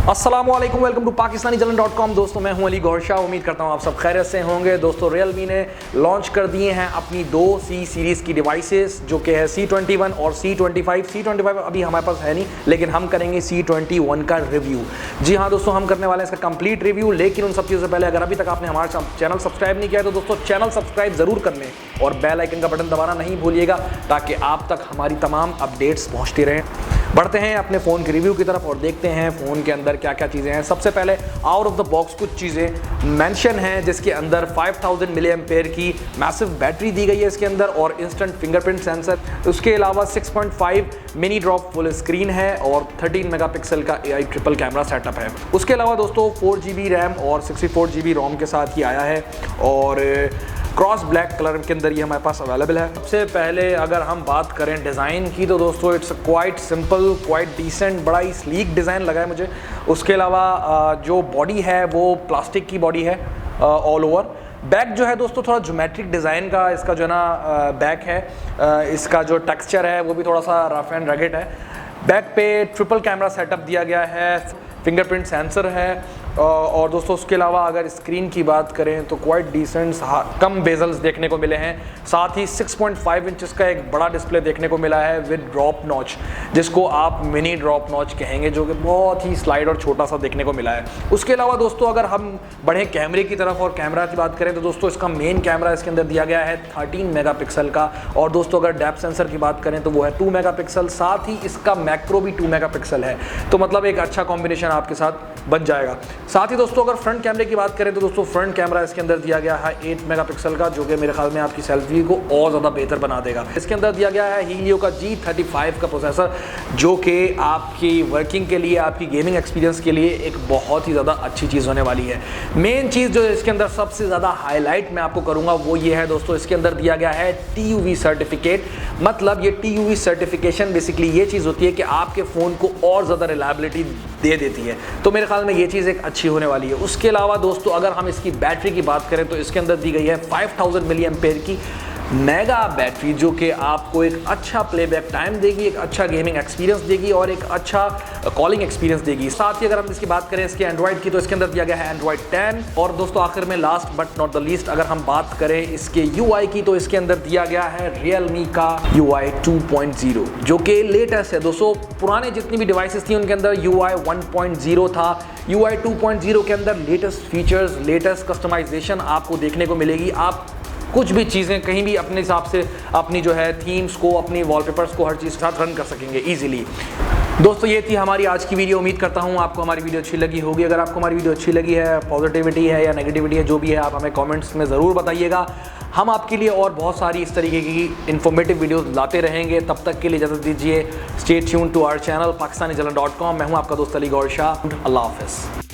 अस्सलामुअलैकुम, welcome to Pakistani .com। दोस्तों मैं हूं अली गौहर शाह। उम्मीद करता हूं आप सब खैरियत से होंगे। दोस्तों Realme ने लॉन्च कर दिए हैं अपनी दो C सीरीज़ की डिवाइसेस, जो कि है C21 और C25। C25 अभी हमारे पास है नहीं, लेकिन हम करेंगे C21 का रिव्यू। जी हाँ दोस्तों, हम करने वाले हैं इसका कंप्लीट रिव्यू। लेकिन उन सब चीज़ों से पहले अगर अभी तक आपने हमारा चैनल सब्सक्राइब नहीं किया है तो दोस्तों चैनल सब्सक्राइब ज़रूर कर लें और बेल आइकन का बटन दबाना नहीं भूलिएगा, ताकि आप तक हमारी तमाम अपडेट्स पहुँचती रहें। बढ़ते हैं अपने फ़ोन के रिव्यू की तरफ और देखते हैं फ़ोन के अंदर क्या क्या चीज़ें हैं। सबसे पहले आउट ऑफ द बॉक्स कुछ चीज़ें मेंशन हैं, जिसके अंदर 5000 मिली एम्पेयर की मैसिव बैटरी दी गई है इसके अंदर और इंस्टेंट फिंगरप्रिंट सेंसर। उसके अलावा 6.5 मिनी ड्रॉप फुल स्क्रीन है और 13 मेगापिक्सल का AI ट्रिपल कैमरा सेटअप है। उसके अलावा दोस्तों 4GB रैम और 64GB रोम के साथ ही आया है और क्रॉस ब्लैक कलर के अंदर ये हमारे पास अवेलेबल है। सबसे पहले अगर हम बात करें डिज़ाइन की तो दोस्तों it's quite simple, quite decent, बड़ा ही स्लीक डिज़ाइन लगा है मुझे। उसके अलावा जो बॉडी है वो प्लास्टिक की बॉडी है ऑल ओवर। बैक जो है दोस्तों थोड़ा ज्योमेट्रिक डिज़ाइन का इसका जो है ना बैक है। इसका जो टेक्सचर है वो भी थोड़ा सा रफ एंड रगेड है। बैक पे ट्रिपल कैमरा सेटअप दिया गया है, फिंगरप्रिंट सेंसर है और दोस्तों उसके अलावा अगर स्क्रीन की बात करें तो क्वाइट डिसेंट कम बेजल्स देखने को मिले हैं। साथ ही 6.5 इंचेस का एक बड़ा डिस्प्ले देखने को मिला है विद ड्रॉप नॉच, जिसको आप मिनी ड्रॉप नॉच कहेंगे, जो कि बहुत ही स्लाइड और छोटा सा देखने को मिला है। उसके अलावा दोस्तों अगर हम बढ़े कैमरे की तरफ और कैमरा की बात करें तो दोस्तों इसका मेन कैमरा इसके अंदर दिया गया है 13 मेगापिक्सल का और दोस्तों अगर डेप्थ सेंसर की बात करें तो वो है 2 मेगापिक्सल। साथ ही इसका मैक्रो भी 2 मेगापिक्सल है, तो मतलब एक अच्छा कॉम्बिनेशन आपके साथ बन जाएगा। साथ ही दोस्तों अगर फ्रंट कैमरे की बात करें तो दोस्तों फ्रंट कैमरा इसके अंदर दिया गया है 8 मेगापिक्सल का, जो कि मेरे ख्याल में आपकी सेल्फी को और ज़्यादा बेहतर बना देगा। इसके अंदर दिया गया है हीलियो का G35 का प्रोसेसर, जो कि आपकी वर्किंग के लिए, आपकी गेमिंग एक्सपीरियंस के लिए एक बहुत ही ज़्यादा अच्छी चीज़ होने वाली है। मेन चीज़ जो इसके अंदर सबसे ज़्यादा हाईलाइट मैं आपको करूँगा वो ये है दोस्तों, इसके अंदर दिया गया है TUV सर्टिफिकेट। मतलब ये TUV सर्टिफिकेशन बेसिकली ये चीज़ होती है कि आपके फ़ोन को और ज़्यादा रिलायबिलिटी दे देती है, तो मेरे ख्याल में ये चीज़ एक अच्छी होने वाली है। उसके अलावा दोस्तों अगर हम इसकी बैटरी की बात करें तो इसके अंदर दी गई है 5000 मिली एम्पेयर की मेगा बैटरी, जो कि आपको एक अच्छा प्लेबैक टाइम देगी, एक अच्छा गेमिंग एक्सपीरियंस देगी और एक अच्छा कॉलिंग एक्सपीरियंस देगी। साथ ही अगर हम इसकी बात करें इसके एंड्रॉइड की तो इसके अंदर दिया गया है एंड्रॉइड 10 और दोस्तों आखिर में last but not the least अगर हम बात करें इसके UI की तो इसके अंदर दिया गया है Realme का UI 2.0, जो कि लेटेस्ट है दोस्तों। पुराने जितनी भी डिवाइसेस थी उनके अंदर UI 1.0 था। UI 2.0 के अंदर लेटेस्ट फीचर्स, लेटेस्ट कस्टमाइजेशन आपको देखने को मिलेगी। आप कुछ भी चीज़ें कहीं भी अपने हिसाब से अपनी जो है थीम्स को, अपनी वॉलपेपर्स को, हर चीज़ के साथ रन कर सकेंगे ईजिली। दोस्तों ये थी हमारी आज की वीडियो। उम्मीद करता हूँ आपको हमारी वीडियो अच्छी लगी होगी। अगर आपको हमारी वीडियो अच्छी लगी है, पॉजिटिविटी है या नेगेटिविटी है, जो भी है आप हमें कमेंट्स में ज़रूर बताइएगा। हम आपके लिए और बहुत सारी इस तरीके की इन्फॉर्मेटिव वीडियोस लाते रहेंगे। तब तक के लिए इजाज़त दीजिए। Stay tuned to our channel Pakistani .com। मैं हूँ आपका दोस्त अली गौहर शाह। अल्लाह हाफ़िज़।